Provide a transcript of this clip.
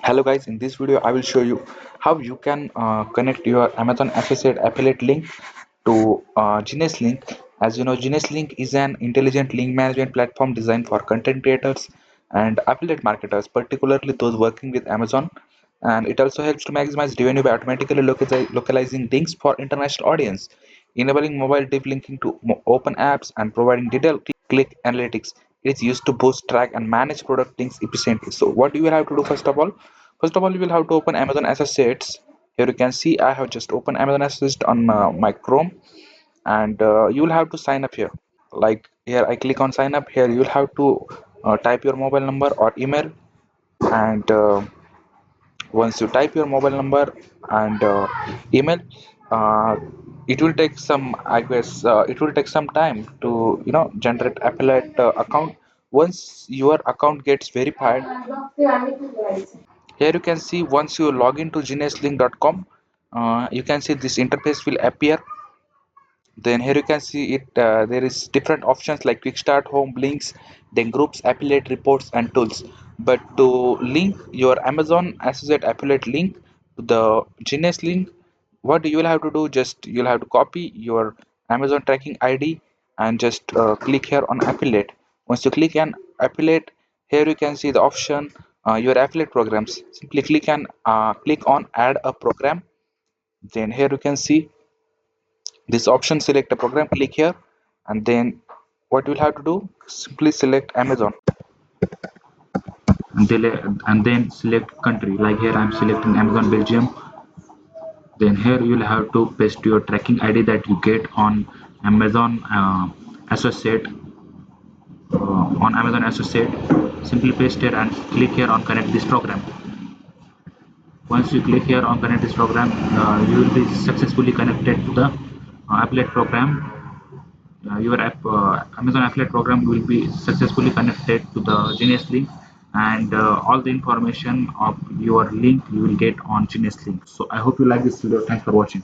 Hello guys, in this video I will show you how you can connect your Amazon Associate affiliate link to Geniuslink. As you know, Geniuslink is an intelligent link management platform designed for content creators and affiliate marketers, particularly those working with Amazon. And it also helps to maximize revenue by automatically localizing links for international audience, enabling mobile deep linking to open apps, and providing detailed click analytics. It's used to boost, track, and manage product links efficiently. So, what you will have to do first of all? First of all, you will have to open Amazon Associates. Here you can see I have just opened Amazon Associates on my Chrome, and you will have to sign up here. Like here, I click on sign up. Here you will have to type your mobile number or email, and once you type your mobile number and email, uh, it will take some, I guess, it will take some time to generate affiliate account. Once your account gets verified, here you can see once you log into geniuslink.com, you can see this interface will appear. Then here you can see it, there is different options like quick start, home, links, then groups, affiliate, reports, and tools. But to link your Amazon associate affiliate link to the Genius link, what you will have to do, just you'll have to copy your Amazon tracking ID and just click here on affiliate. Once you click on affiliate, here you can see the option, your affiliate programs. Simply click on add a program. Then here you can see this option, select a program, click here, and then what you'll have to do, simply select Amazon, and then select country. Like here I'm selecting Amazon Belgium. Then here you'll have to paste your tracking ID that you get on Amazon Associate. On Amazon Associate, simply paste here and click here on connect this program. Once you click here on connect this program, you will be successfully connected to the affiliate program. Your Amazon affiliate program will be successfully connected to the Genius link, and all the information of your link you will get on Genius link. So I hope you like this video. Thanks for watching.